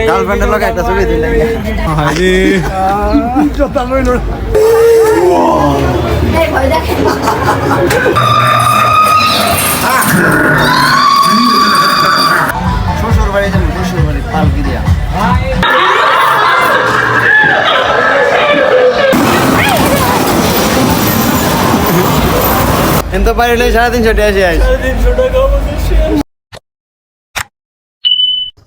গার্লফ্রেন্ডের লোক একটা ছবি দিলেন শ্বশুর বাড়ি যাবেন, শ্বশুর বাড়ি পালকি দিয়া কিন্তু পারিলে 350 টাকা শেষ।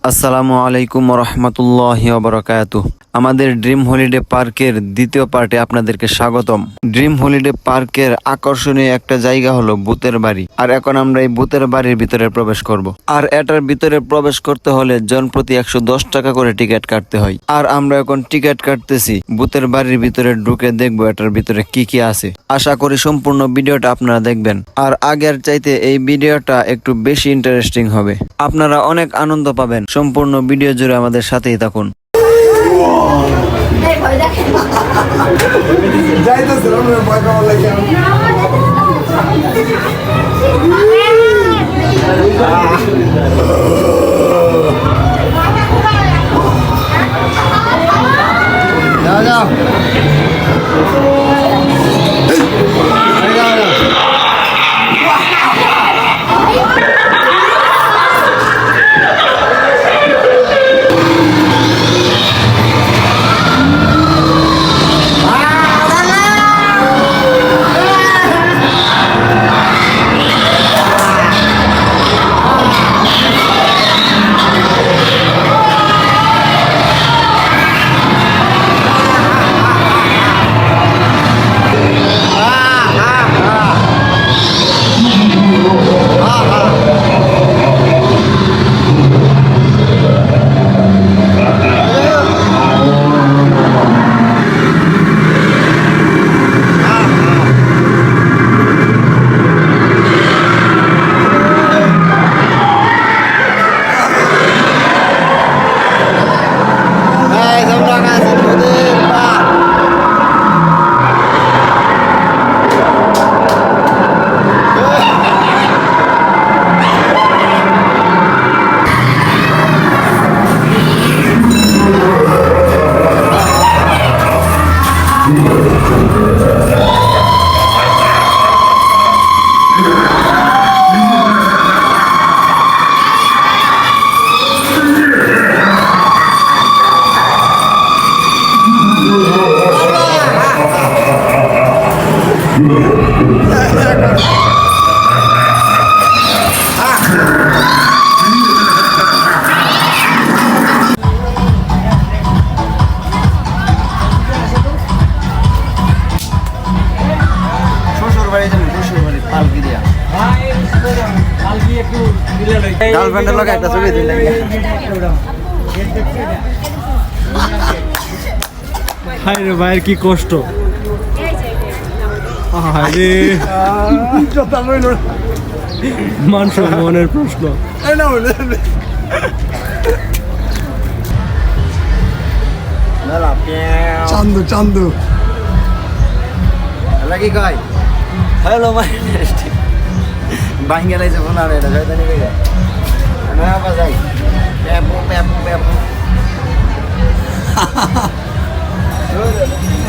আসসালামু আলাইকুম রহমতুল্লাহি ওয়া বারাকাতুহু। আমাদের ড্রিম হলিডে পার্কের দ্বিতীয় পার্টে আপনাদেরকে স্বাগতম। ড্রিম হলিডে পার্কের আকর্ষণীয় একটা জায়গা হলো ভূতের বাড়ি। আর এখন আমরা এই ভূতের বাড়ির ভিতরে প্রবেশ করব। আর এটার ভিতরে প্রবেশ করতে হলে জনপ্রতি 110 টাকা করে টিকিট কাটতে হয়। আর আমরা এখন টিকিট কাটতেছি। ভূতের বাড়ির ভিতরে ঢুকে দেখবো এটার ভিতরে কি কি আছে। আশা করি সম্পূর্ণ ভিডিওটা আপনারা দেখবেন। আর আগের চাইতে এই ভিডিওটা একটু বেশি ইন্টারেস্টিং হবে। আপনারা অনেক আনন্দ পাবেন। সম্পূর্ণ ভিডিও জুড়ে আমাদের সাথেই থাকুন। গার্লফ্রেন্ডের লোক একটা ছবি দিলেন হায় রে ভাইয়ের কি কষ্ট। মান সম্মানের প্রশ্ন। চান্দু চান্দু কি কয় হ্যালো মাই বাঙ্গা লাইছে ফোন আর এটা শয়তানি কইরা না বাজাই পেপু পেপু পেপু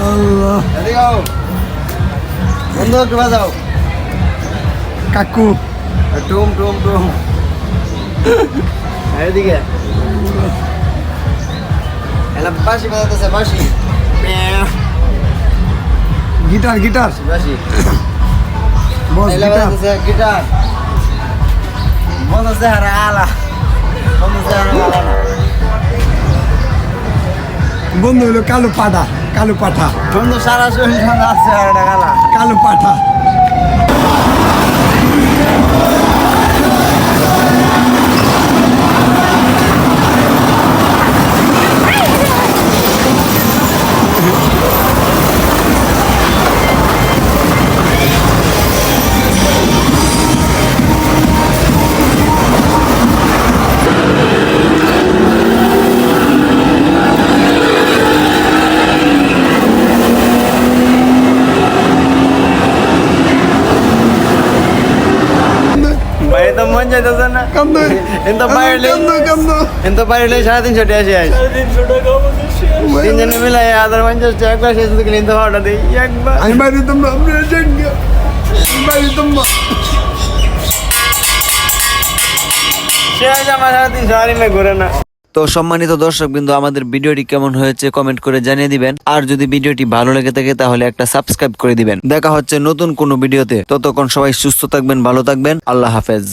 আল্লাহ এদিকে আও বন্ধু কে বাজাও কাকু টুম টুম টুম এদিকে এলা বাঁশি বাজাতেছে বাঁশি গিটার গিটার বাঁশি বস গিটার গিটার বন্ধু চেহারা আলা বন্ধু চেহারা আলা না বন্ধু হলো কালো পাঠা কালো পাঠা বন্ধু সারা শরীর আছে আর কালা কালো পাঠা কিন্তু পারিলে 350 টাকা শেষ 350 টাকা আমাদের শেষ। তিনজনে মিলে 1050 টাকা একবার শেষ দিকে নিতে পাওয়াটা দিই একবার আমি বাড়ি তোমরা আপনার সঙ্গে বাড়ি তোমরা শেষ আমার 350 আর এমনি ঘুরে না। তো সম্মানিত দর্শক বিন্দু, আমাদের ভিডিওটি কেমন হয়েছে কমেন্ট করে জানিয়ে দিবেন। আর যদি ভিডিওটি ভালো লেগে থাকে তাহলে একটা সাবস্ক্রাইব করে দিবেন। দেখা হচ্ছে নতুন কোনো ভিডিওতে। ততক্ষণ সবাই সুস্থ থাকবেন, ভালো থাকবেন। আল্লাহ হাফেজ।